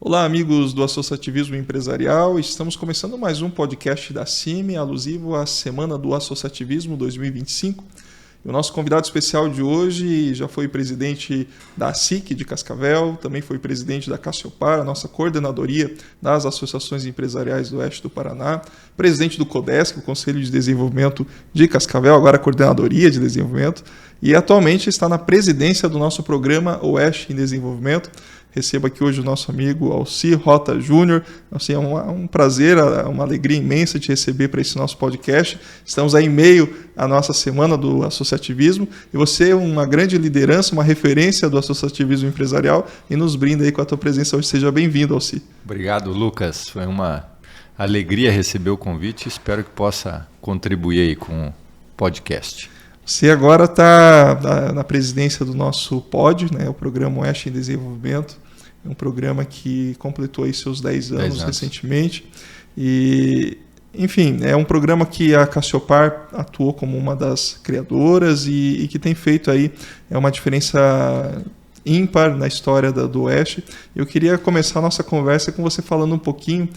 Olá, amigos do Associativismo Empresarial. Estamos começando mais um podcast da CIMI, alusivo à Semana do Associativismo 2025. E o nosso convidado especial de hoje já foi presidente da SIC de Cascavel, também foi presidente da Cassiopar, a nossa coordenadoria das associações empresariais do Oeste do Paraná, presidente do CODESC, o Conselho de Desenvolvimento de Cascavel, agora a Coordenadoria de Desenvolvimento, e atualmente está na presidência do nosso programa Oeste em Desenvolvimento. Recebo aqui hoje o nosso amigo Alci Rota Júnior. Assim, é um prazer, uma alegria imensa te receber para esse nosso podcast. Estamos aí em meio à nossa Semana do Associativismo e você é uma grande liderança, uma referência do associativismo empresarial e nos brinda aí com a tua presença hoje. Seja bem-vindo, Alci. Obrigado, Lucas. Foi uma alegria receber o convite e espero que possa contribuir aí com o podcast. Você agora está na presidência do nosso POD, né, o Programa Oeste em Desenvolvimento. É um programa que completou aí seus 10 anos recentemente. E, enfim, é um programa que a Cassiopar atuou como uma das criadoras e que tem feito aí uma diferença ímpar na história do Oeste. Eu queria começar a nossa conversa com você falando um pouquinho,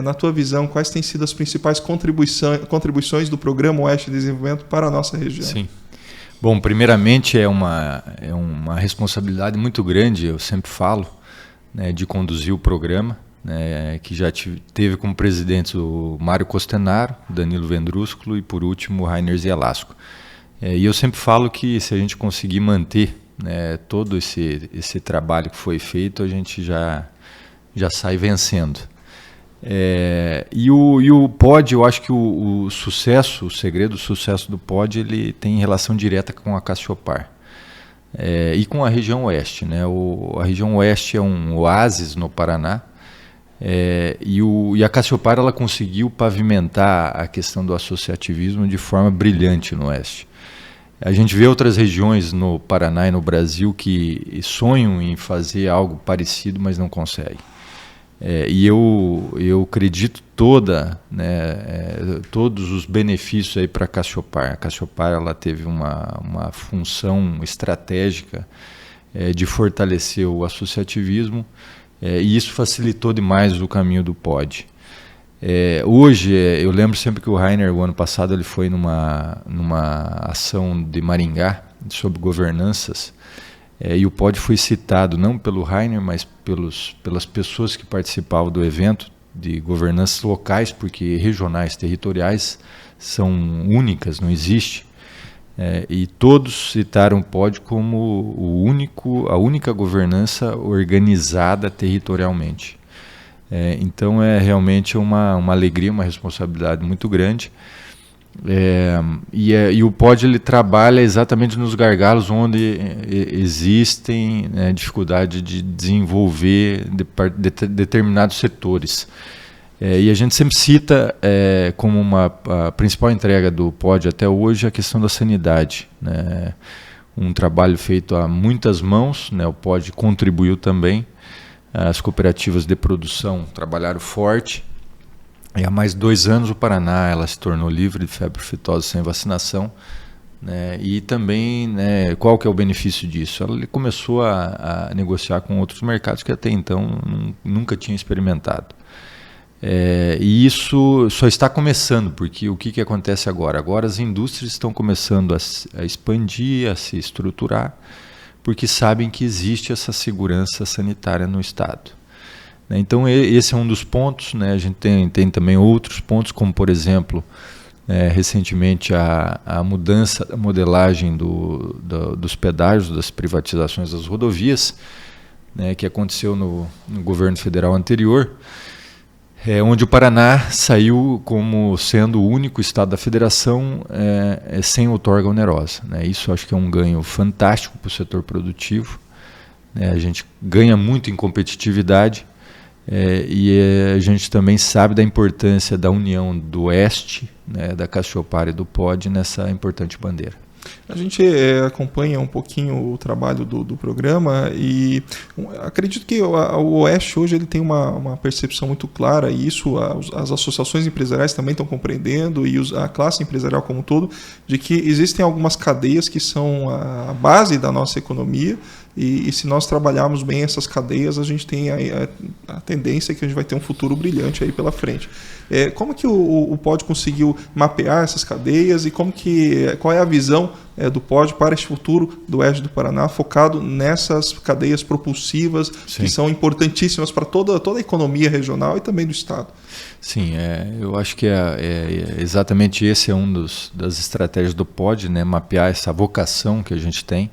na tua visão, quais têm sido as principais contribuições do Programa Oeste de Desenvolvimento para a nossa região? Sim. Bom, primeiramente é uma responsabilidade muito grande, eu sempre falo, né, de conduzir o programa, né, que já teve como presidentes o Mário Costenaro, Danilo Vendrúsculo e, por último, o Rainer Zielasco. E eu sempre falo que se a gente conseguir manter, né, todo esse trabalho que foi feito, a gente já sai vencendo. E o POD, eu acho que o sucesso, o segredo do sucesso do POD, ele tem relação direta com a Cassiopar e com a região Oeste, né? A região Oeste é um oásis no Paraná, e a Cassiopar ela conseguiu pavimentar a questão do associativismo de forma brilhante no Oeste. A gente vê outras regiões no Paraná e no Brasil que sonham em fazer algo parecido, mas não conseguem. E eu acredito todos os benefícios aí para a Cassiopar. A Cassiopar ela teve uma função estratégica de fortalecer o associativismo, e isso facilitou demais o caminho do POD. Hoje, eu lembro sempre que o Rainer, o ano passado, ele foi numa ação de Maringá sobre governanças, e o POD foi citado não pelo Rainer, mas pelas pessoas que participavam do evento, de governanças locais, porque regionais, territoriais, são únicas, não existe. E todos citaram o POD como a única governança organizada territorialmente. Então realmente uma alegria, uma responsabilidade muito grande. E o POD ele trabalha exatamente nos gargalos onde existem dificuldade de desenvolver determinados setores. E a gente sempre cita como a principal entrega do POD até hoje a questão da sanidade, né? Um trabalho feito a muitas mãos, né? O POD contribuiu também. As cooperativas de produção trabalharam forte. E há mais 2 anos o Paraná ela se tornou livre de febre aftosa sem vacinação, né? E também, né, qual que é o benefício disso? Ela começou a negociar com outros mercados que até então nunca tinha experimentado. E isso só está começando, porque o que acontece agora? Agora as indústrias estão começando a expandir, a se estruturar, porque sabem que existe essa segurança sanitária no Estado. Então esse é um dos pontos, né? A gente tem também outros pontos, como por exemplo, recentemente a mudança da modelagem dos pedágios, das privatizações das rodovias, né, que aconteceu no governo federal anterior, onde o Paraná saiu como sendo o único estado da federação sem outorga onerosa, né? Isso acho que é um ganho fantástico para o setor produtivo, né? A gente ganha muito em competitividade. E a gente também sabe da importância da união do Oeste, né, da Cassiopar e do POD nessa importante bandeira. A gente acompanha um pouquinho o trabalho do programa e acredito que o Oeste hoje ele tem uma percepção muito clara, e isso as associações empresariais também estão compreendendo, e a classe empresarial como um todo, de que existem algumas cadeias que são a base da nossa economia, e se nós trabalharmos bem essas cadeias, a gente tem a tendência que a gente vai ter um futuro brilhante aí pela frente. Como que o POD conseguiu mapear essas cadeias e qual é a visão do POD para este futuro do Oeste do Paraná, focado nessas cadeias propulsivas, Sim. que são importantíssimas para toda a economia regional e também do Estado? Sim, eu acho que exatamente esse é das estratégias do POD, né, mapear essa vocação que a gente tem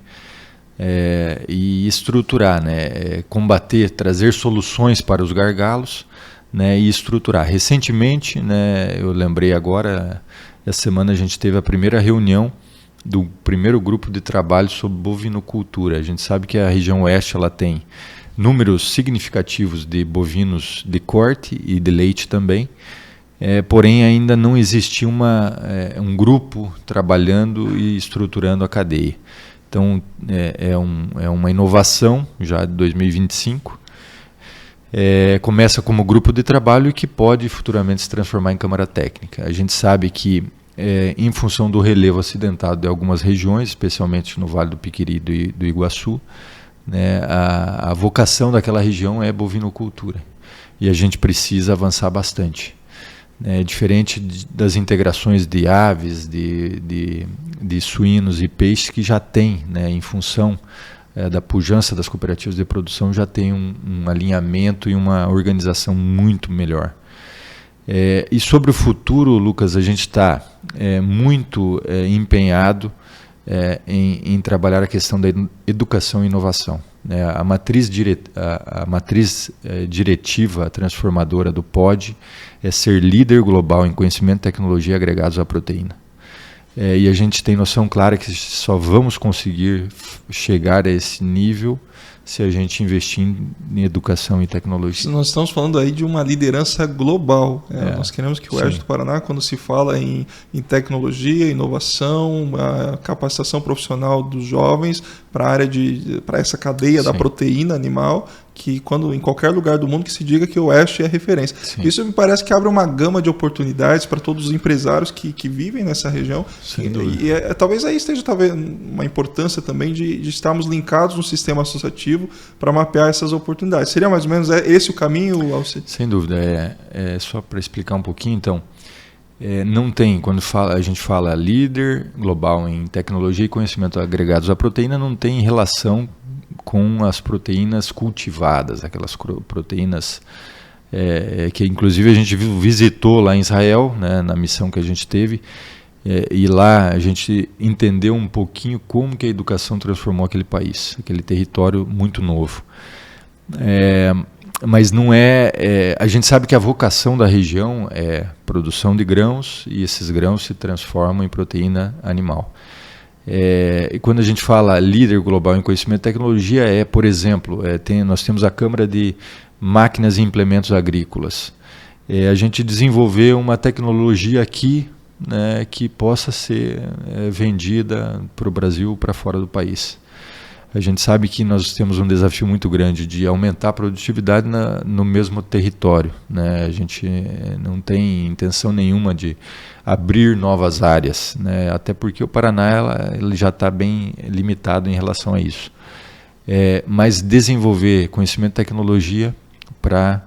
e estruturar, né, combater, trazer soluções para os gargalos, né, e estruturar. Recentemente, né, eu lembrei agora, essa semana a gente teve a primeira reunião do primeiro grupo de trabalho sobre bovinocultura. A gente sabe que a região oeste ela tem números significativos de bovinos de corte e de leite também, porém ainda não existia um grupo trabalhando e estruturando a cadeia. Então é uma inovação já de 2025, começa como grupo de trabalho e que pode futuramente se transformar em Câmara Técnica. A gente sabe que em função do relevo acidentado de algumas regiões, especialmente no Vale do Piquiri e do Iguaçu, né, a vocação daquela região é bovinocultura e a gente precisa avançar bastante. Diferente das integrações de aves, de suínos e peixes que já tem, né, em função da pujança das cooperativas de produção, já tem um alinhamento e uma organização muito melhor. E sobre o futuro, Lucas, a gente está muito empenhado em trabalhar a questão da educação e inovação. A matriz diretiva transformadora do POD é ser líder global em conhecimento e tecnologia agregados à proteína. E a gente tem noção clara que só vamos conseguir chegar a esse nível se a gente investir em educação e tecnologia. Nós estamos falando aí de uma liderança global. Nós queremos que o Oeste do Paraná, quando se fala em tecnologia, inovação, a capacitação profissional dos jovens para essa cadeia da proteína animal, que em qualquer lugar do mundo que se diga que o Oeste é referência. Sim. Isso me parece que abre uma gama de oportunidades para todos os empresários que vivem nessa região. Sem dúvida. Talvez aí esteja uma importância também de estarmos linkados no sistema associativo para mapear essas oportunidades. Seria mais ou menos esse o caminho, Alci? Sem dúvida. Só para explicar um pouquinho, então, não tem, quando a gente fala líder global em tecnologia e conhecimento agregados à proteína, não tem relação com as proteínas cultivadas, aquelas proteínas que inclusive a gente visitou lá em Israel, né, na missão que a gente teve, e lá a gente entendeu um pouquinho como que a educação transformou aquele país, aquele território muito novo. Mas não a gente sabe que a vocação da região é produção de grãos e esses grãos se transformam em proteína animal. E quando a gente fala líder global em conhecimento e tecnologia, por exemplo, nós temos a Câmara de Máquinas e Implementos Agrícolas. A gente desenvolveu uma tecnologia aqui, né, que possa ser vendida para o Brasil, para fora do país. A gente sabe que nós temos um desafio muito grande de aumentar a produtividade no mesmo território, né? A gente não tem intenção nenhuma de abrir novas áreas, né? Até porque o Paraná ele já está bem limitado em relação a isso. Mas desenvolver conhecimento e tecnologia para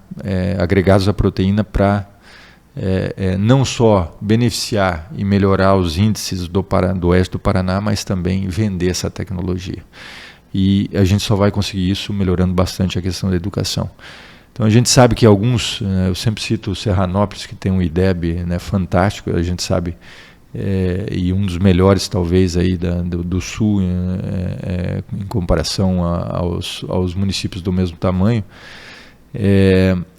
agregados à proteína para não só beneficiar e melhorar os índices do Oeste do Paraná, mas também vender essa tecnologia. E a gente só vai conseguir isso melhorando bastante a questão da educação. Então a gente sabe que eu sempre cito o Serranópolis, que tem um IDEB, né, fantástico, a gente sabe, e um dos melhores talvez aí do Sul, em comparação aos municípios do mesmo tamanho.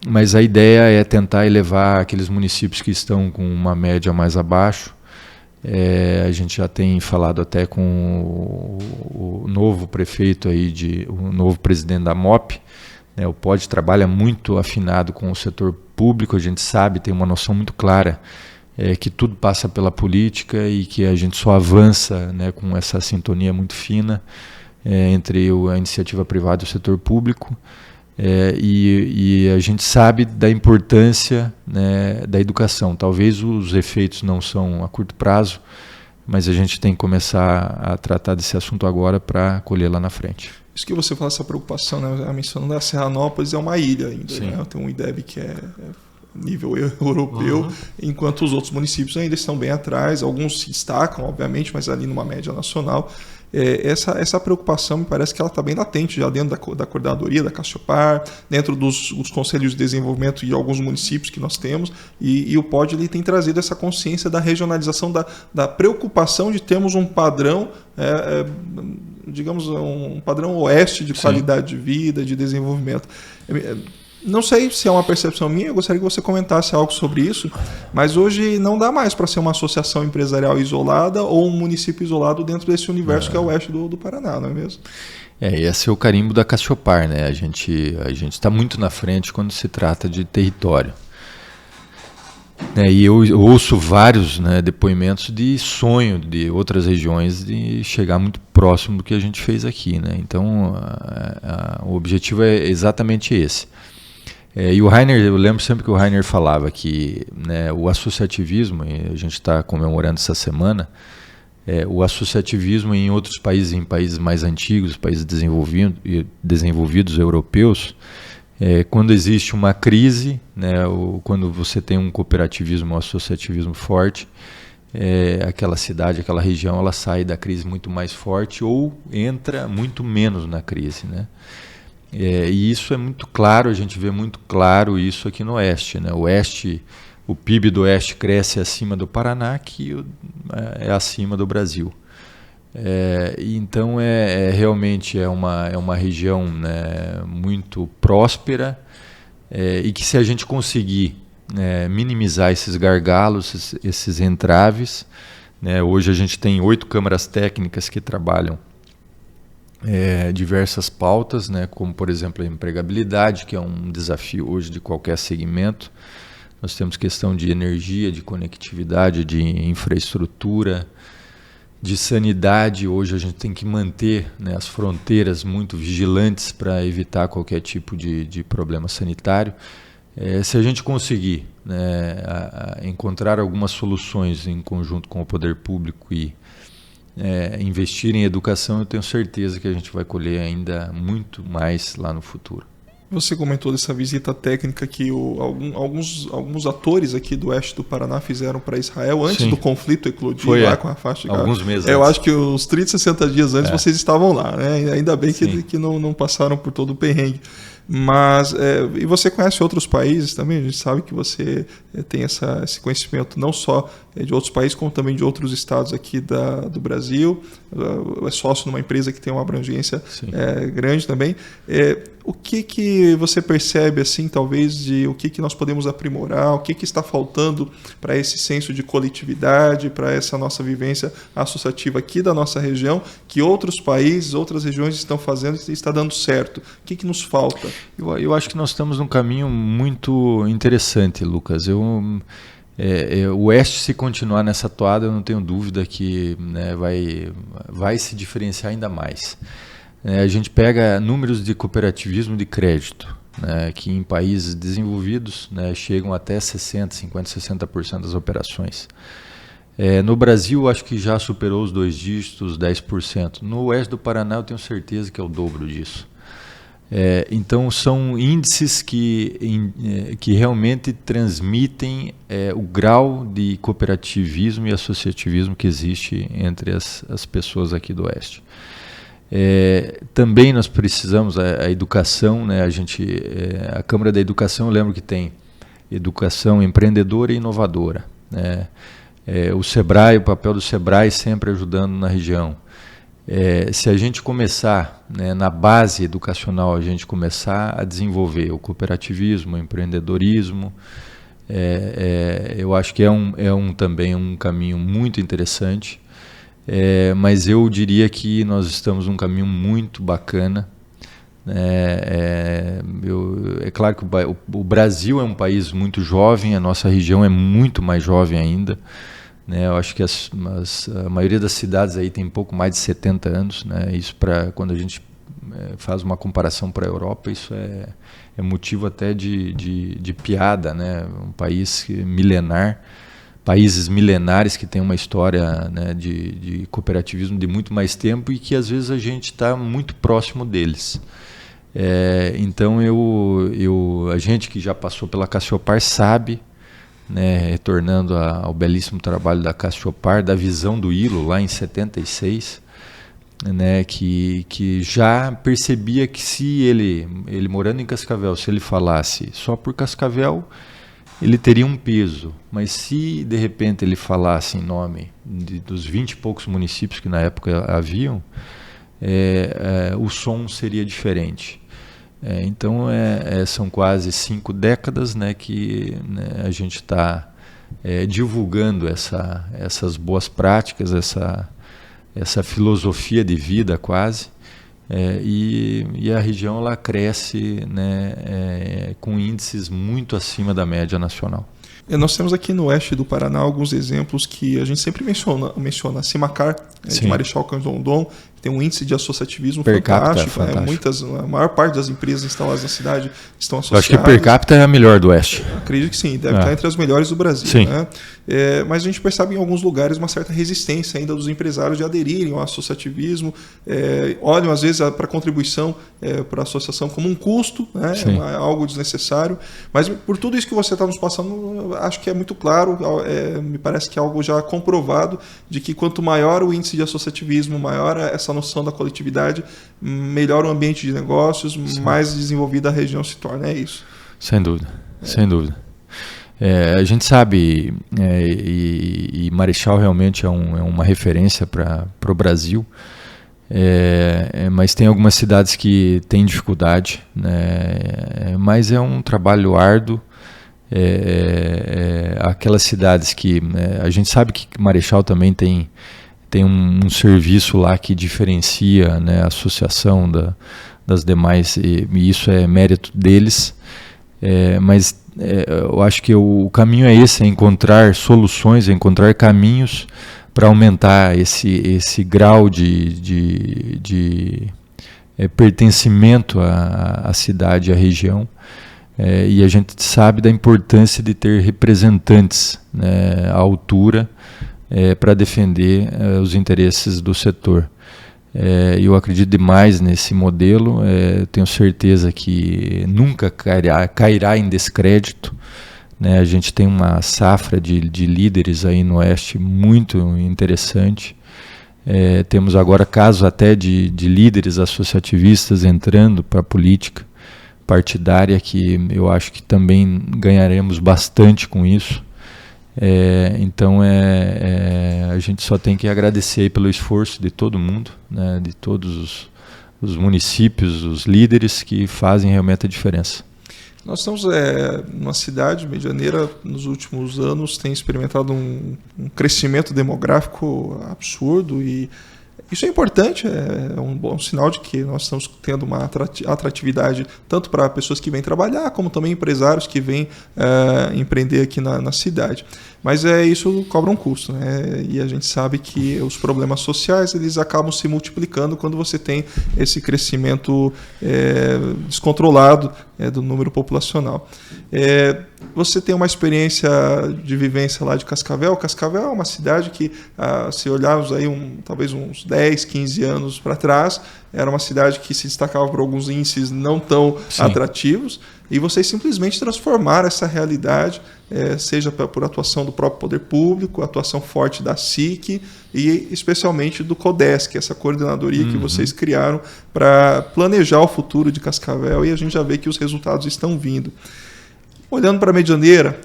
Mas a ideia é tentar elevar aqueles municípios que estão com uma média mais abaixo. A gente já tem falado até com o novo prefeito o novo presidente da MOP, né? O POD trabalha muito afinado com o setor público, a gente sabe, tem uma noção muito clara que tudo passa pela política e que a gente só avança, né, com essa sintonia muito fina entre a iniciativa privada e o setor público. E a gente sabe da importância, né, da educação. Talvez os efeitos não são a curto prazo, mas a gente tem que começar a tratar desse assunto agora para colher lá na frente. Isso que você fala, essa preocupação, né? Mencionando a Serranópolis é uma ilha ainda, né? Tem um IDEB que é nível europeu, enquanto os outros municípios ainda estão bem atrás, alguns se destacam, obviamente, mas ali numa média nacional. Essa preocupação me parece que ela está bem latente já dentro da coordenadoria, da Cassiopar, dentro dos conselhos de desenvolvimento de alguns municípios que nós temos, e o POD ele tem trazido essa consciência da regionalização, da preocupação de termos um padrão, digamos, um padrão oeste de qualidade de vida, de desenvolvimento. Não sei se é uma percepção minha, eu gostaria que você comentasse algo sobre isso, mas hoje não dá mais para ser uma associação empresarial isolada ou um município isolado dentro desse universo que é o oeste do Paraná, não é mesmo? Esse é o carimbo da Cassiopar, né? A gente está muito na frente quando se trata de território. E eu ouço vários, né, depoimentos de sonho de outras regiões de chegar muito próximo do que a gente fez aqui, né? Então, o objetivo é exatamente esse. E o Rainer, eu lembro sempre que o Rainer falava que, né, o associativismo, e a gente está comemorando essa semana, o associativismo em outros países, em países mais antigos, países desenvolvidos europeus, quando existe uma crise, né, quando você tem um cooperativismo, um associativismo forte, aquela cidade, aquela região, ela sai da crise muito mais forte ou entra muito menos na crise, né? E isso é muito claro, a gente vê muito claro isso aqui no Oeste, né? O PIB do Oeste cresce acima do Paraná, que é acima do Brasil. Então realmente é uma região, né, muito próspera, e que se a gente conseguir minimizar esses gargalos, esses entraves, né, hoje a gente tem 8 câmaras técnicas que trabalham diversas pautas, né, como por exemplo a empregabilidade, que é um desafio hoje de qualquer segmento. Nós temos questão de energia, de conectividade, de infraestrutura, de sanidade. Hoje a gente tem que manter, né, as fronteiras muito vigilantes para evitar qualquer tipo de problema sanitário. Se a gente conseguir, né, encontrar algumas soluções em conjunto com o poder público e investir em educação, eu tenho certeza que a gente vai colher ainda muito mais lá no futuro. Você comentou dessa visita técnica que alguns atores aqui do oeste do Paraná fizeram para Israel antes do conflito eclodir lá com a faixa de Gaza. Alguns meses eu antes. acho que uns 30, 60 dias antes vocês estavam lá, né? Ainda bem que não passaram por todo o perrengue. Mas, e você conhece outros países também? A gente sabe que você tem esse conhecimento não só de outros países, como também de outros estados aqui do Brasil. É sócio numa empresa que tem uma abrangência grande também. O que você percebe, assim, talvez, de o que nós podemos aprimorar, o que está faltando para esse senso de coletividade, para essa nossa vivência associativa aqui da nossa região, que outros países, outras regiões estão fazendo e está dando certo? O que nos falta? Eu acho que nós estamos num caminho muito interessante, Lucas. O Oeste, se continuar nessa toada, eu não tenho dúvida que, né, vai se diferenciar ainda mais. A gente pega números de cooperativismo de crédito, né, que em países desenvolvidos, né, chegam até 60% das operações. No Brasil, acho que já superou os 2 dígitos, 10%. No Oeste do Paraná, eu tenho certeza que é o dobro disso. Então, são índices que realmente transmitem o grau de cooperativismo e associativismo que existe entre as pessoas aqui do Oeste. Também nós precisamos a educação, né? A Câmara da Educação, eu lembro que tem educação empreendedora e inovadora, né? O Sebrae, o papel do Sebrae sempre ajudando na região. Se a gente começar, né, na base educacional, a gente começar a desenvolver o cooperativismo, o empreendedorismo, eu acho que também um caminho muito interessante, mas eu diria que nós estamos num caminho muito bacana. É claro que o Brasil é um país muito jovem, a nossa região é muito mais jovem ainda. Eu acho que a maioria das cidades aí tem pouco mais de 70 anos, né? Isso, quando a gente faz uma comparação para a Europa, isso é motivo até de piada, né? Um país milenar, países milenares que têm uma história, né, de cooperativismo de muito mais tempo e que às vezes a gente está muito próximo deles. Então a gente que já passou pela Cassiopar sabe, né, retornando ao belíssimo trabalho da Cassiopar, da visão do ILO lá em 76, né, que já percebia que se ele morando em Cascavel, se ele falasse só por Cascavel, ele teria um peso, mas se de repente ele falasse em nome dos 20 e poucos municípios que na época haviam, o som seria diferente. Então são quase 5 décadas, né, que, né, a gente está divulgando essas boas práticas, essa filosofia de vida quase, e a região ela cresce, né, com índices muito acima da média nacional. Nós temos aqui no oeste do Paraná alguns exemplos que a gente sempre menciona a Cimacar, de Marechal Cândido Rondon, tem um índice de associativismo fantástico. A maior parte das empresas instaladas na cidade estão associadas. Eu acho que per capita é a melhor do oeste. Acredito que sim, deve estar entre as melhores do Brasil. Sim. Né? Mas a gente percebe em alguns lugares uma certa resistência ainda dos empresários de aderirem ao associativismo, olham às vezes para a contribuição para a associação como um custo, né? Algo desnecessário, mas por tudo isso que você está nos passando, acho que é muito claro, me parece que é algo já comprovado, de que quanto maior o índice de associativismo, maior essa noção da coletividade, melhor o ambiente de negócios, mais desenvolvida a região se torna, é isso? Sem dúvida, sem dúvida. A gente sabe, e Marechal realmente é uma referência para o Brasil, mas tem algumas cidades que têm dificuldade, né? Mas é um trabalho árduo. Aquelas cidades que a gente sabe que Marechal também tem um serviço lá que diferencia, né, a associação das demais, e isso é mérito deles, mas eu acho que o caminho é esse, é encontrar soluções, é encontrar caminhos para aumentar esse grau de pertencimento à cidade, à região. E a gente sabe da importância de ter representantes, né, à altura, para defender os interesses do setor. Eu acredito demais nesse modelo, tenho certeza que nunca cairá em descrédito, né? A gente tem uma safra de líderes aí no Oeste muito interessante. Temos agora casos até de líderes associativistas entrando para a política partidária, que eu acho que também ganharemos bastante com isso. Então a gente só tem que agradecer pelo esforço de todo mundo, né, de todos os municípios, os líderes que fazem realmente a diferença. Nós estamos numa cidade medianeira, nos últimos anos tem experimentado um crescimento demográfico absurdo, e isso é importante, é um bom sinal de que nós estamos tendo uma atratividade tanto para pessoas que vêm trabalhar, como também empresários que vêm empreender aqui na cidade. Mas isso cobra um custo, né? E a gente sabe que os problemas sociais eles acabam se multiplicando quando você tem esse crescimento descontrolado do número populacional. Você tem uma experiência de vivência lá de Cascavel. Cascavel é uma cidade que, se olharmos aí talvez uns 10, 15 anos para trás, era uma cidade que se destacava por alguns índices não tão atrativos, e vocês simplesmente transformaram essa realidade, seja por atuação do próprio poder público, atuação forte da SIC e especialmente do CODESC, essa coordenadoria que vocês criaram para planejar o futuro de Cascavel, e a gente já vê que os resultados estão vindo. Olhando para a Medianeira,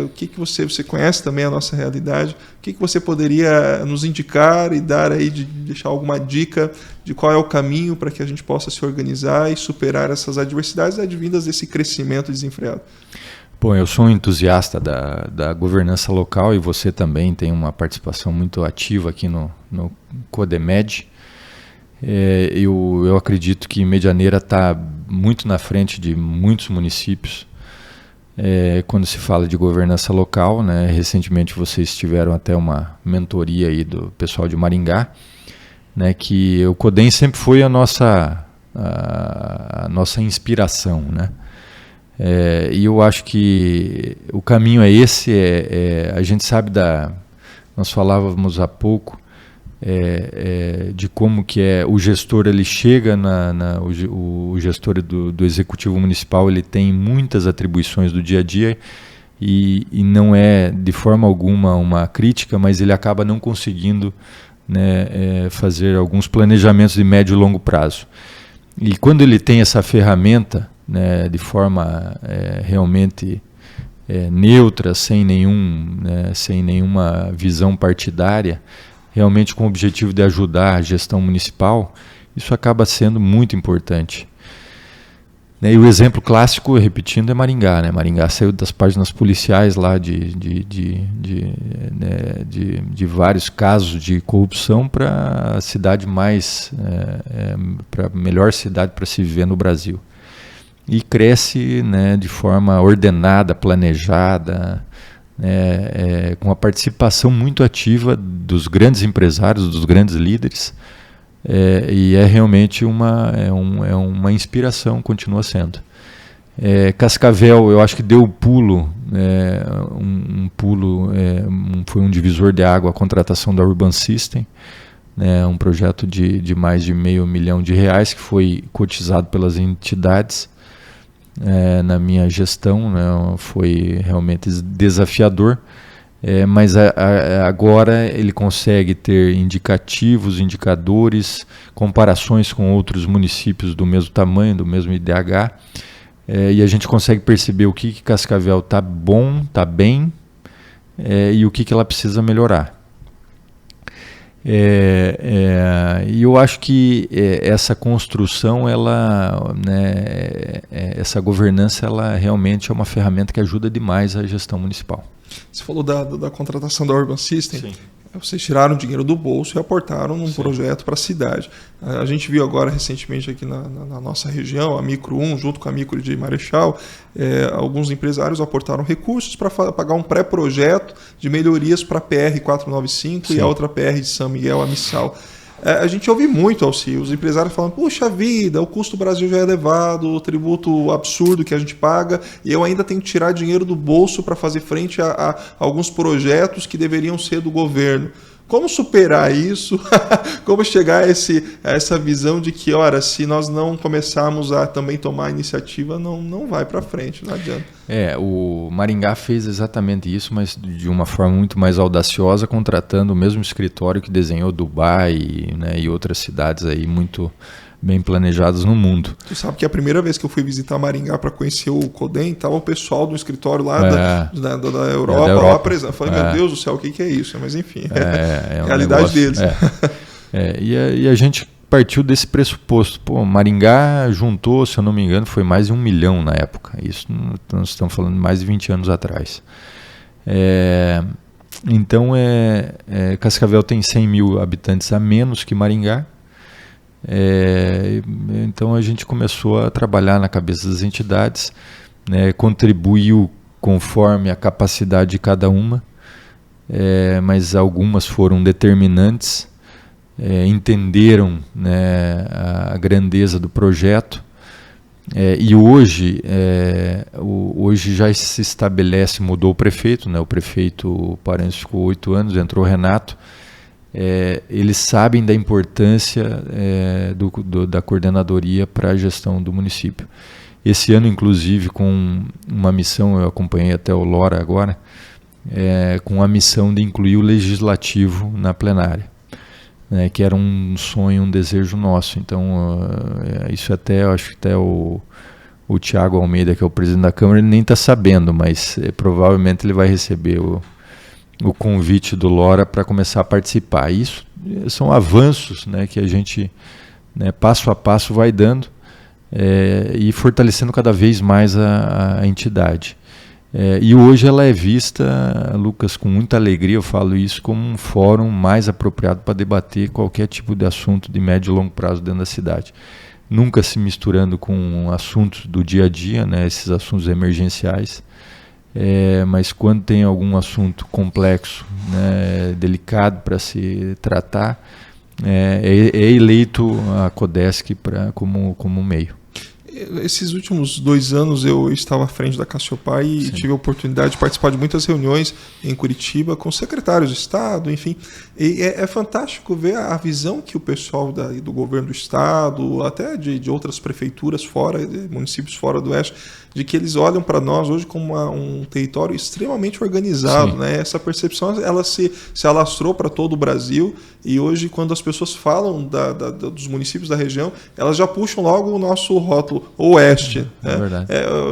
o que você conhece também a nossa realidade, o que você poderia nos indicar e dar aí, deixar alguma dica de qual é o caminho para que a gente possa se organizar e superar essas adversidades advindas desse crescimento desenfreado? Bom, eu sou um entusiasta da governança local, e você também tem uma participação muito ativa aqui no CODEMED. Eu acredito que Medianeira está muito na frente de muitos municípios quando se fala de governança local, né? Recentemente vocês tiveram até uma mentoria aí do pessoal de Maringá, né? Que o CODEM sempre foi a nossa inspiração, né? E eu acho que o caminho é esse. A gente sabe nós falávamos há pouco de como que o gestor, ele chega o gestor do executivo municipal, ele tem muitas atribuições do dia a dia e não é de forma alguma uma crítica, mas ele acaba não conseguindo, né, fazer alguns planejamentos de médio e longo prazo. E quando ele tem essa ferramenta, né, de forma realmente neutra, sem nenhuma visão partidária, realmente com o objetivo de ajudar a gestão municipal, isso acaba sendo muito importante. E o exemplo clássico, repetindo, é Maringá. Né? Maringá saiu das páginas policiais lá de vários casos de corrupção para a cidade para a melhor cidade para se viver no Brasil. E cresce, né, de forma ordenada, planejada, com a participação muito ativa dos grandes empresários, dos grandes líderes, e é realmente uma inspiração, continua sendo. Cascavel, eu acho que deu o pulo, foi um divisor de água a contratação da Urban System, um projeto de mais de R$500 milhão que foi cotizado pelas entidades. Na minha gestão, né, foi realmente desafiador, mas agora ele consegue ter indicadores, comparações com outros municípios do mesmo tamanho, do mesmo IDH, e a gente consegue perceber o que Cascavel está bom, está bem, e o que ela precisa melhorar. E eu acho que essa construção, essa governança, ela realmente é uma ferramenta que ajuda demais a gestão municipal. Você falou da contratação da Urban System. Sim. Vocês tiraram dinheiro do bolso e aportaram num projeto para a cidade. A gente viu agora recentemente aqui na nossa região, a Micro 1, junto com a Micro de Marechal, alguns empresários aportaram recursos para pagar um pré-projeto de melhorias para a PR-495 Sim. e a outra PR de São Miguel a Missal. A gente ouve muito, Alci, os empresários falando, puxa vida, o custo do Brasil já é elevado, o tributo absurdo que a gente paga, e eu ainda tenho que tirar dinheiro do bolso para fazer frente a alguns projetos que deveriam ser do governo. Como superar isso? Como chegar a essa visão de que, ora, se nós não começarmos a também tomar a iniciativa, não vai para frente, não adianta. O Maringá fez exatamente isso, mas de uma forma muito mais audaciosa, contratando o mesmo escritório que desenhou Dubai, né, e outras cidades aí muito bem planejadas no mundo. Tu sabe que a primeira vez que eu fui visitar Maringá para conhecer o CODEM, estava o pessoal do escritório lá da Europa lá presente. Eu falei, meu Deus do céu, o que é isso? Mas enfim, é a realidade deles. E a gente partiu desse pressuposto. Maringá juntou, se eu não me engano, foi mais de 1 milhão na época. Isso nós estamos falando de mais de 20 anos atrás. Então, Cascavel tem 100 mil habitantes a menos que Maringá. Então a gente começou a trabalhar na cabeça das entidades, né, contribuiu conforme a capacidade de cada uma, mas algumas foram determinantes, entenderam, né, a grandeza do projeto, e hoje já se estabelece, mudou o prefeito, né, o prefeito Paranhos ficou 8 anos, entrou o Renato. Eles sabem da importância da coordenadoria para a gestão do município. Esse ano, inclusive, com uma missão, eu acompanhei até o Lora agora, com a missão de incluir o legislativo na plenária, né, que era um sonho, um desejo nosso. Então, isso acho que até o Tiago Almeida, que é o presidente da Câmara, ele nem está sabendo, mas provavelmente ele vai receber o convite do Lora para começar a participar. Isso são avanços, né, que a gente, né, passo a passo vai dando, e fortalecendo cada vez mais a entidade. E hoje ela é vista, Lucas, com muita alegria, eu falo isso, como um fórum mais apropriado para debater qualquer tipo de assunto de médio e longo prazo dentro da cidade. Nunca se misturando com assuntos do dia a dia, né, esses assuntos emergenciais. Mas quando tem algum assunto complexo, né, delicado para se tratar, é eleito a Codesc como meio. Esses últimos 2 anos eu estava à frente da Cassiopar e Sim. tive a oportunidade de participar de muitas reuniões em Curitiba com secretários de Estado, enfim. E é fantástico ver a visão que o pessoal do governo do Estado, até de outras prefeituras fora, de municípios fora do Oeste, de que eles olham para nós hoje como um território extremamente organizado. Né? Essa percepção ela se alastrou para todo o Brasil e hoje, quando as pessoas falam dos municípios da região, elas já puxam logo o nosso rótulo Oeste. É verdade.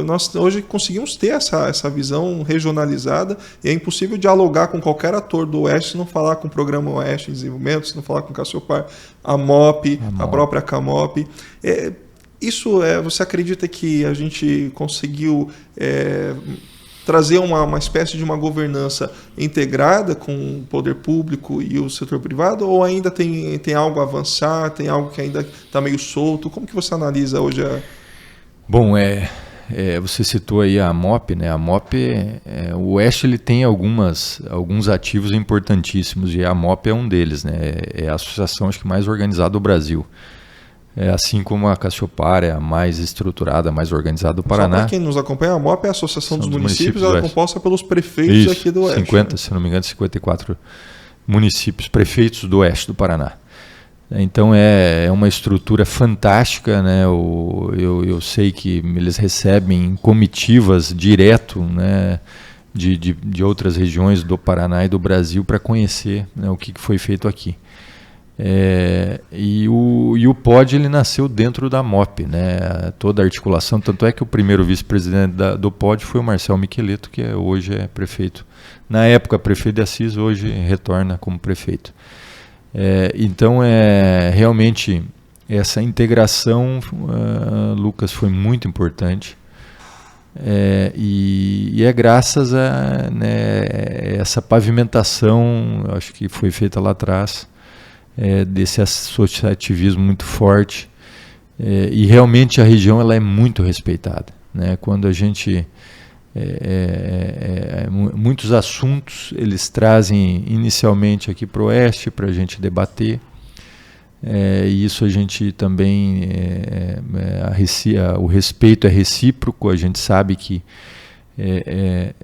Nós hoje conseguimos ter essa visão regionalizada e é impossível dialogar com qualquer ator do Oeste se não falar com o Programa Oeste em Desenvolvimento, se não falar com o Cassiopar, a MOP, a própria Camop. Você acredita que a gente conseguiu trazer uma espécie de uma governança integrada com o poder público e o setor privado, ou ainda tem algo a avançar, tem algo que ainda está meio solto? Como que você analisa hoje Bom, você citou aí a MOP, né? A MOP, o Oeste ele tem alguns ativos importantíssimos e a MOP é um deles, né? É a associação acho que mais organizada do Brasil. Assim como a Cassiopar é a mais estruturada, a mais organizada do Paraná. Só para quem nos acompanha, a MOP é a Associação dos Municípios, ela é composta pelos prefeitos aqui do Oeste. 50, né? Se não me engano, 54 municípios, prefeitos do Oeste do Paraná. Então é uma estrutura fantástica, né? Eu sei que eles recebem comitivas direto, né, de outras regiões do Paraná e do Brasil para conhecer, né, o que foi feito aqui. E o POD ele nasceu dentro da MOP, né? Toda a articulação, tanto é que o primeiro vice-presidente do POD foi o Marcel Micheleto, que hoje é prefeito. Na época prefeito de Assis, hoje retorna como prefeito. Então realmente essa integração, Lucas, foi muito importante. E é graças a, né, essa pavimentação, acho que foi feita lá atrás, desse associativismo muito forte, e realmente a região ela é muito respeitada, né? Quando a gente muitos assuntos eles trazem inicialmente aqui para o Oeste para a gente debater, e isso a gente também o respeito é recíproco. A gente sabe que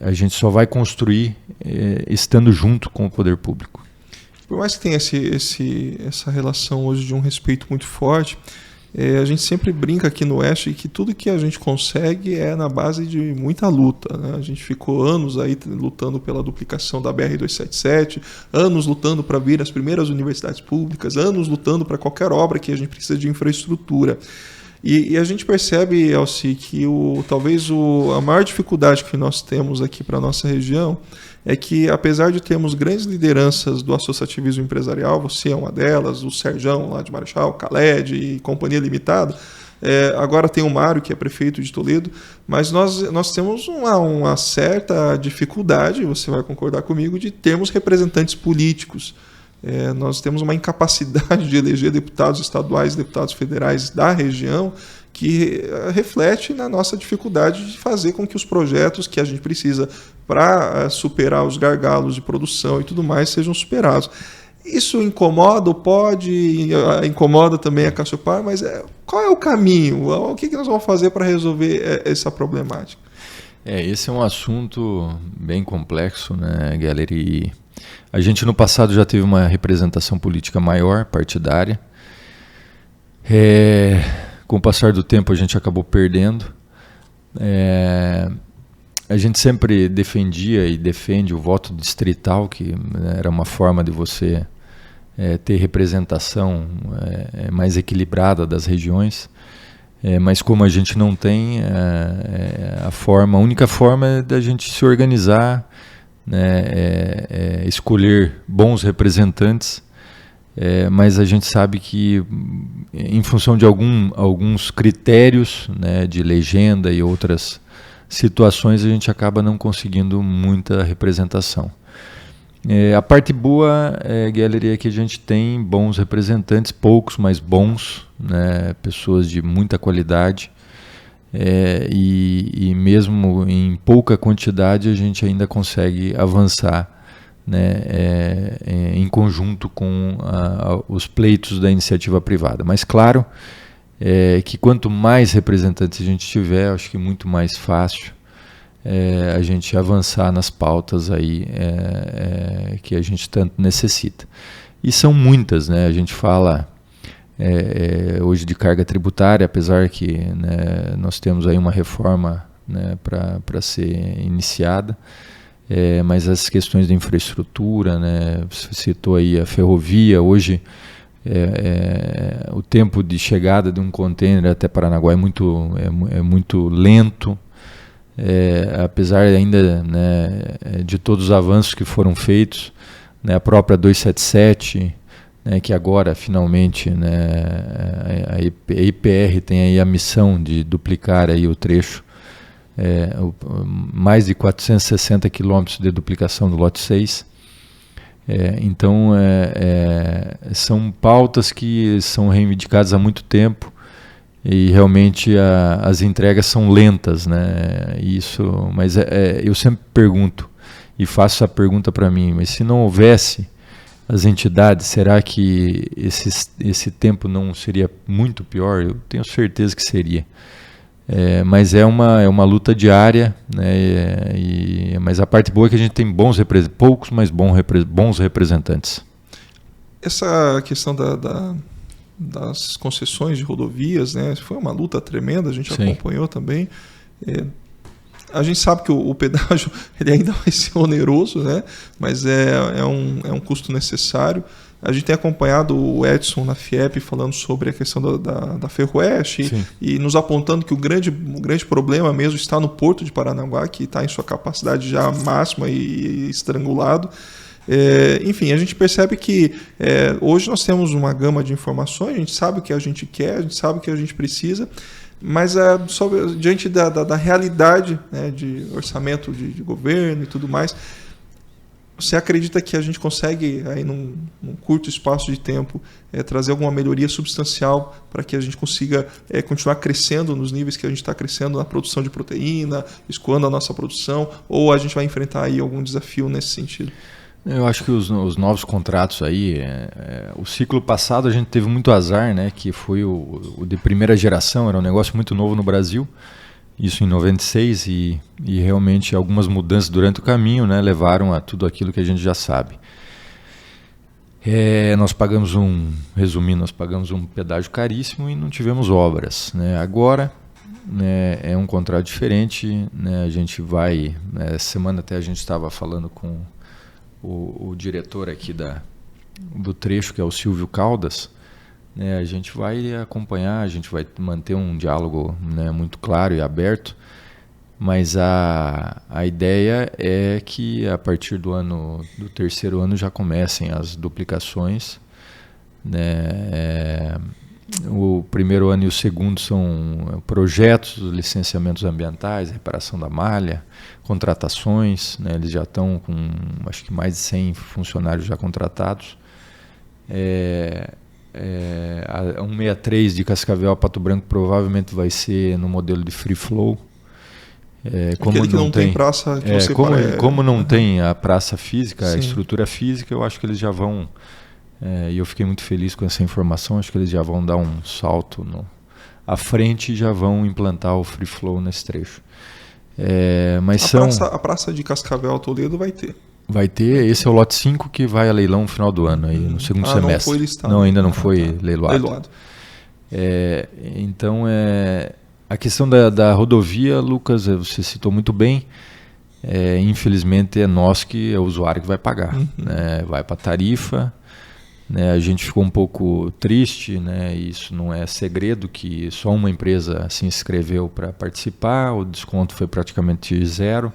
a gente só vai construir estando junto com o poder público. Por mais que tenha essa relação hoje de um respeito muito forte, a gente sempre brinca aqui no Oeste que tudo que a gente consegue é na base de muita luta, né? A gente ficou anos aí lutando pela duplicação da BR-277, anos lutando para vir as primeiras universidades públicas, anos lutando para qualquer obra que a gente precisa de infraestrutura. E a gente percebe, Alci, que talvez a maior dificuldade que nós temos aqui para a nossa região é que, apesar de termos grandes lideranças do associativismo empresarial, você é uma delas, o Serjão lá de Marechal, Khaled e Companhia Limitada, agora tem o Mário, que é prefeito de Toledo, mas nós temos uma certa dificuldade, você vai concordar comigo, de termos representantes políticos. Nós temos uma incapacidade de eleger deputados estaduais e deputados federais da região que reflete na nossa dificuldade de fazer com que os projetos que a gente precisa para superar os gargalos de produção e tudo mais sejam superados. Isso incomoda o POD, incomoda também a Cassiopar, mas qual é o caminho? O que nós vamos fazer para resolver essa problemática? Esse é um assunto bem complexo, né, galera? E a gente no passado já teve uma representação política maior, partidária. Com o passar do tempo a gente acabou perdendo. A gente sempre defendia e defende o voto distrital, que era uma forma de você ter representação mais equilibrada das regiões. Mas como a gente não tem, a única forma é da gente se organizar, né, escolher bons representantes, mas a gente sabe que em função de alguns critérios, né, de legenda e outras situações, a gente acaba não conseguindo muita representação. A parte boa, Guilherme, é que a gente tem bons representantes, poucos, mas bons, né, pessoas de muita qualidade, e mesmo em pouca quantidade a gente ainda consegue avançar, né, em conjunto com os pleitos da iniciativa privada. Mas claro que quanto mais representantes a gente tiver, acho que muito mais fácil a gente avançar nas pautas aí que a gente tanto necessita. E são muitas, né? A gente fala hoje de carga tributária, apesar que, né, nós temos aí uma reforma, né, para ser iniciada, mas as questões de infraestrutura, né? Você citou aí a ferrovia. Hoje o tempo de chegada de um contêiner até Paranaguá é muito lento. Apesar ainda, né, de todos os avanços que foram feitos, né, a própria 277, né, que agora finalmente, né, a IPR tem aí a missão de duplicar aí o trecho, mais de 460 quilômetros de duplicação do lote 6. Então são pautas que são reivindicadas há muito tempo. E realmente as entregas são lentas, né? Mas eu sempre pergunto, e faço essa pergunta para mim, mas se não houvesse as entidades, será que esse tempo não seria muito pior? Eu tenho certeza que seria. Mas é uma luta diária, né? Mas a parte boa é que a gente tem poucos, mas bons representantes. Essa questão das concessões de rodovias, né? Foi uma luta tremenda, a gente acompanhou também. A gente sabe que o pedágio ele ainda vai ser oneroso, né? Mas é um custo necessário. A gente tem acompanhado o Edson na FIEP falando sobre a questão da Ferroeste e nos apontando que o grande problema mesmo está no Porto de Paranaguá, que está em sua capacidade já máxima e estrangulado. Enfim, a gente percebe que hoje nós temos uma gama de informações, a gente sabe o que a gente quer, a gente sabe o que a gente precisa, mas diante da realidade, né, de orçamento de governo e tudo mais, você acredita que a gente consegue, aí, num curto espaço de tempo, trazer alguma melhoria substancial para que a gente consiga continuar crescendo nos níveis que a gente está crescendo na produção de proteína, escoando a nossa produção, ou a gente vai enfrentar aí algum desafio nesse sentido? Eu acho que os novos contratos aí, o ciclo passado a gente teve muito azar, né, que foi o de primeira geração, era um negócio muito novo no Brasil, isso em 96, e realmente algumas mudanças durante o caminho, né, levaram a tudo aquilo que a gente já sabe. Nós pagamos nós pagamos um pedágio caríssimo e não tivemos obras, né? Agora, né, é um contrato diferente, né, a gente vai, essa semana até a gente estava falando com o diretor aqui do trecho, que é o Silvio Caldas, né, a gente vai acompanhar, a gente vai manter um diálogo, né, muito claro e aberto, mas a ideia é que a partir do terceiro ano já comecem as duplicações, né? O primeiro ano e o segundo são projetos, licenciamentos ambientais, reparação da malha, contratações, né? Eles já estão com, acho que mais de 100 funcionários já contratados. A 163 de Cascavel a Pato Branco provavelmente vai ser no modelo de free flow. Como não tem praça que você como não tem a praça física, a estrutura física, eu acho que eles já vão... e eu fiquei muito feliz com essa informação, acho que eles já vão dar um salto à frente e já vão implantar o free flow nesse trecho. Mas a praça de Cascavel Toledo vai ter. Vai ter, esse é o lote 5 que vai a leilão no final do ano, aí, no segundo semestre. Não foi listado. Não, ainda não foi leiloado. Então, a questão da rodovia, Lucas, você citou muito bem, infelizmente é nós que é o usuário que vai pagar, né? Vai para a tarifa, né? A gente ficou um pouco triste, né? Isso não é segredo, que só uma empresa se inscreveu para participar, o desconto foi praticamente zero.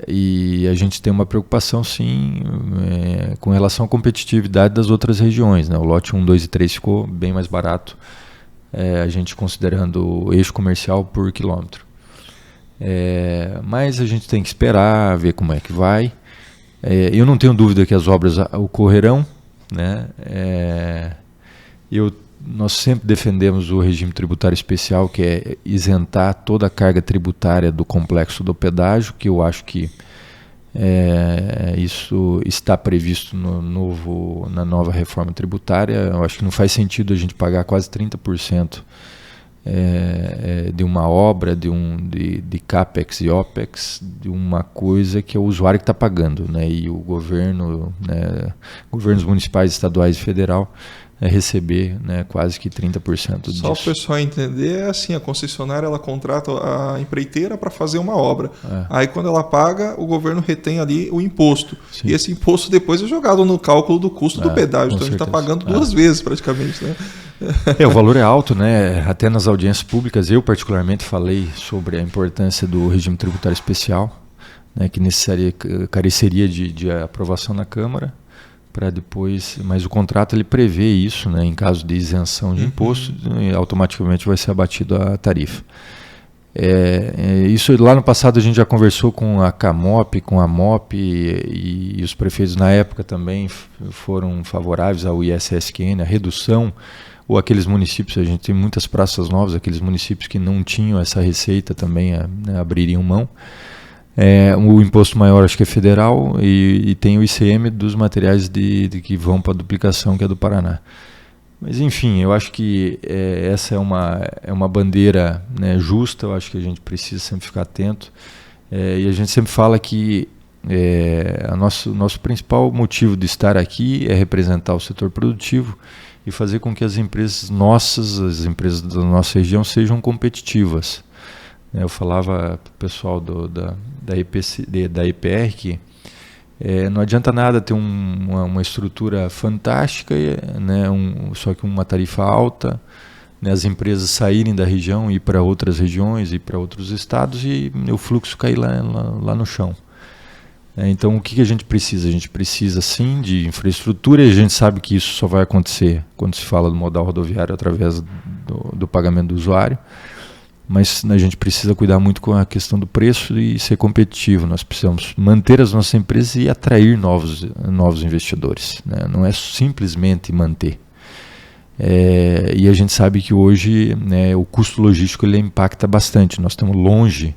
E a gente tem uma preocupação, sim, com relação à competitividade das outras regiões, né? O lote 1, 2 e 3 ficou bem mais barato, a gente considerando o eixo comercial por quilômetro. Mas a gente tem que esperar, ver como é que vai. Eu não tenho dúvida que as obras ocorrerão, né? Nós sempre defendemos o regime tributário especial, que é isentar toda a carga tributária do complexo do pedágio, que eu acho que Isso está previsto na nova reforma tributária. Eu acho que não faz sentido a gente pagar quase 30% de uma obra, de CAPEX e OPEX, de uma coisa que é o usuário que está pagando, né? E o governo, né, governos municipais, estaduais e federal, receber, né, quase que 30% disso. Só o pessoal entender, é assim, a concessionária ela contrata a empreiteira para fazer uma obra. Aí quando ela paga, o governo retém ali o imposto. Sim. E esse imposto depois é jogado no cálculo do custo do pedágio. Então a gente está pagando duas vezes praticamente, né? O valor é alto, né? Até nas audiências públicas, eu particularmente falei sobre a importância do regime tributário especial, né, que careceria de aprovação na Câmara, para depois, mas o contrato ele prevê isso, né, em caso de isenção de imposto, automaticamente vai ser abatida a tarifa. Isso lá no passado a gente já conversou com a CAMOP, com a MOP, e os prefeitos na época também foram favoráveis ao ISSQN, a redução, ou aqueles municípios, a gente tem muitas praças novas, aqueles municípios que não tinham essa receita também, né, abririam mão. O imposto maior acho que é federal e tem o ICM dos materiais que vão para a duplicação, que é do Paraná. Mas enfim, eu acho que essa é uma bandeira, né, justa. Eu acho que a gente precisa sempre ficar atento, e a gente sempre fala que nosso principal motivo de estar aqui é representar o setor produtivo e fazer com que as empresas nossas, as empresas da nossa região sejam competitivas. Eu falava para o pessoal da EPR que não adianta nada ter uma estrutura fantástica, né, só que uma tarifa alta, né, as empresas saírem da região e ir para outras regiões, ir para outros estados e o fluxo cair lá no chão. Então o que a gente precisa? A gente precisa sim de infraestrutura, e a gente sabe que isso só vai acontecer quando se fala do modal rodoviário através do pagamento do usuário. Mas a gente precisa cuidar muito com a questão do preço e ser competitivo. Nós precisamos manter as nossas empresas e atrair novos investidores, né? Não é simplesmente manter. E a gente sabe que hoje, né, o custo logístico ele impacta bastante. Nós estamos longe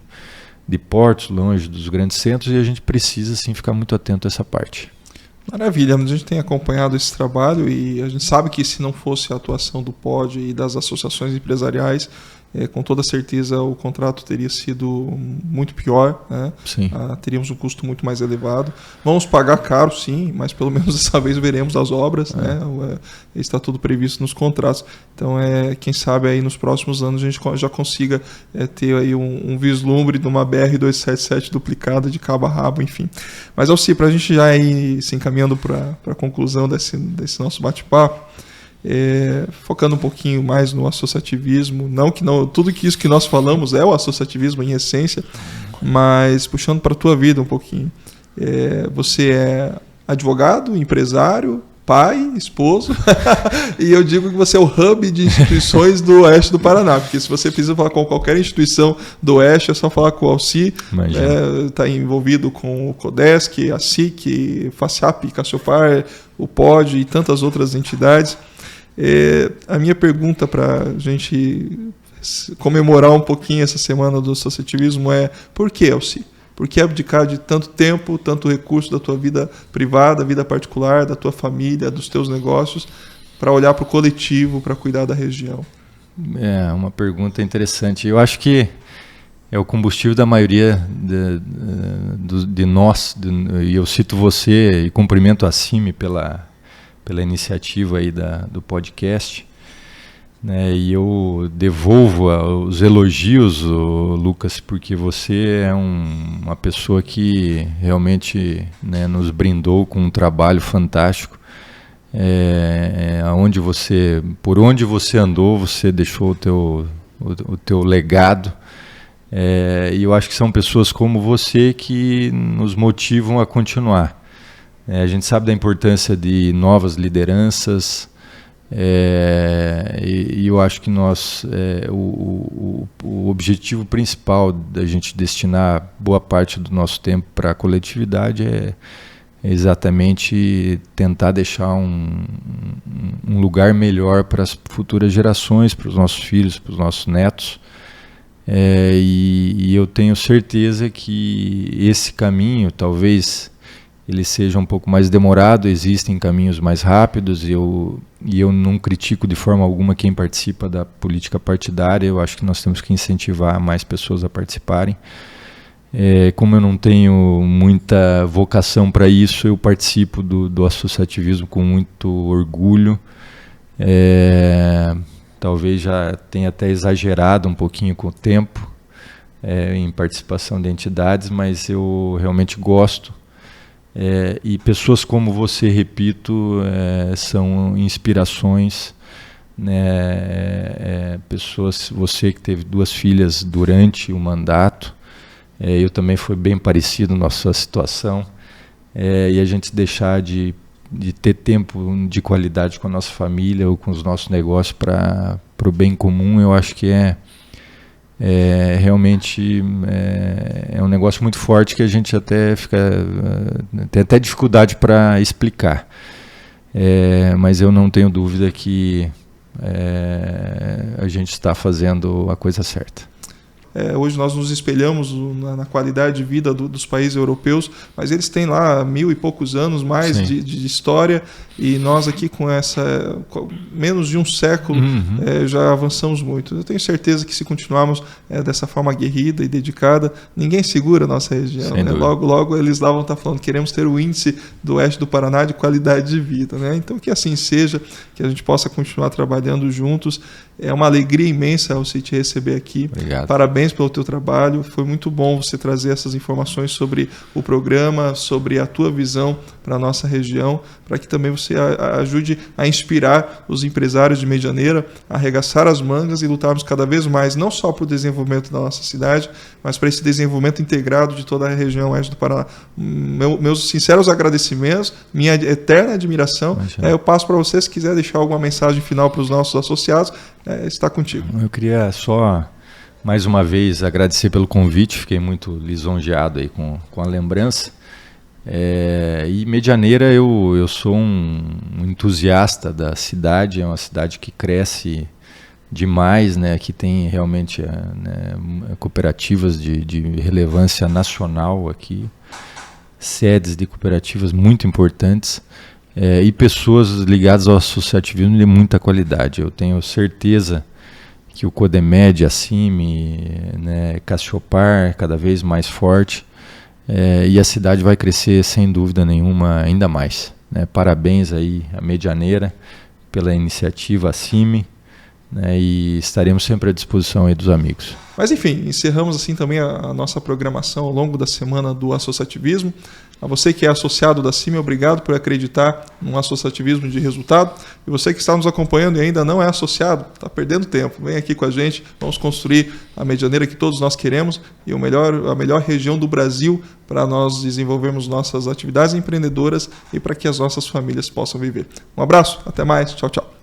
de portos, longe dos grandes centros, e a gente precisa sim ficar muito atento a essa parte. Maravilha, a gente tem acompanhado esse trabalho e a gente sabe que se não fosse a atuação do POD e das associações empresariais, com toda certeza o contrato teria sido muito pior, né? Sim. Teríamos um custo muito mais elevado. Vamos pagar caro, sim, mas pelo menos dessa vez veremos as obras, né? Está tudo previsto nos contratos. Então, quem sabe aí nos próximos anos a gente já consiga ter aí um vislumbre de uma BR-277 duplicada de cabo a rabo, enfim. Mas, Alci, para a gente já ir se encaminhando para a conclusão desse nosso bate-papo, focando um pouquinho mais no associativismo, tudo isso que nós falamos é o associativismo em essência, mas puxando para a tua vida um pouquinho, você é advogado, empresário, pai, esposo, e eu digo que você é o hub de instituições do Oeste do Paraná, porque se você precisa falar com qualquer instituição do Oeste, é só falar com o Alci, está envolvido com o Codesc, a SIC, FACIAP, Cassiopar, o POD e tantas outras entidades. A minha pergunta para a gente comemorar um pouquinho essa semana do associativismo é: por que, Alci? Por que abdicar de tanto tempo, tanto recurso da tua vida privada, vida particular, da tua família, dos teus negócios, para olhar para o coletivo, para cuidar da região? É uma pergunta interessante. Eu acho que é o combustível da maioria de nós, e eu cito você e cumprimento a CIMI pela iniciativa aí do podcast, né? E eu devolvo os elogios, Lucas, porque você é uma pessoa que realmente, né, nos brindou com um trabalho fantástico. Por onde você andou, você deixou o teu legado. E eu acho que são pessoas como você que nos motivam a continuar. A gente sabe da importância de novas lideranças, e eu acho que o objetivo principal da gente destinar boa parte do nosso tempo para a coletividade é exatamente tentar deixar um lugar melhor para as futuras gerações, para os nossos filhos, para os nossos netos, E eu tenho certeza que esse caminho, talvez ele seja um pouco mais demorado, existem caminhos mais rápidos, e eu não critico de forma alguma quem participa da política partidária. Eu acho que nós temos que incentivar mais pessoas a participarem. Como eu não tenho muita vocação para isso, eu participo do associativismo com muito orgulho. Talvez já tenha até exagerado um pouquinho com o tempo em participação de entidades, mas eu realmente gosto. E pessoas como você, repito, são inspirações, né? Pessoas, você que teve 2 filhas durante o mandato, eu também fui bem parecido na sua situação, e a gente deixar de ter tempo de qualidade com a nossa família ou com os nossos negócios para o bem comum, eu acho que realmente é um negócio muito forte que a gente até tem até dificuldade para explicar. Mas eu não tenho dúvida que a gente está fazendo a coisa certa. Hoje nós nos espelhamos na qualidade de vida dos países europeus, mas eles têm lá 1000 e poucos anos mais de história, e nós aqui com menos de um século já avançamos muito. Eu tenho certeza que se continuarmos dessa forma aguerrida e dedicada, ninguém segura a nossa região, né? Logo eles lá vão estar falando, queremos ter o índice do oeste do Paraná de qualidade de vida, né? Então que assim seja, que a gente possa continuar trabalhando juntos. É uma alegria imensa você te receber aqui. Obrigado. Parabéns pelo teu trabalho. Foi muito bom você trazer essas informações sobre o programa, sobre a tua visão para a nossa região, para que também você ajude a inspirar os empresários de Medianeira a arregaçar as mangas e lutarmos cada vez mais, não só para o desenvolvimento da nossa cidade, mas para esse desenvolvimento integrado de toda a região oeste do Paraná. Meus sinceros agradecimentos, minha eterna admiração. Eu passo para você, se quiser deixar alguma mensagem final para os nossos associados, está contigo. Eu queria só, mais uma vez, agradecer pelo convite. Fiquei muito lisonjeado aí com a lembrança. E Medianeira, eu sou um entusiasta da cidade. É uma cidade que cresce demais, né? Que tem realmente cooperativas de relevância nacional aqui, sedes de cooperativas muito importantes. E pessoas ligadas ao associativismo de muita qualidade. Eu tenho certeza que o Codemed, a CIMI, Cassiopar, cada vez mais forte, e a cidade vai crescer sem dúvida nenhuma ainda mais. Parabéns aí à Medianeira pela iniciativa, a CIMI, e estaremos sempre à disposição aí dos amigos. Mas enfim, encerramos assim também a nossa programação ao longo da semana do associativismo. A você que é associado da CIMI, obrigado por acreditar num associativismo de resultado. E você que está nos acompanhando e ainda não é associado, está perdendo tempo. Vem aqui com a gente, vamos construir a Medianeira que todos nós queremos e a melhor região do Brasil para nós desenvolvermos nossas atividades empreendedoras e para que as nossas famílias possam viver. Um abraço, até mais, tchau, tchau.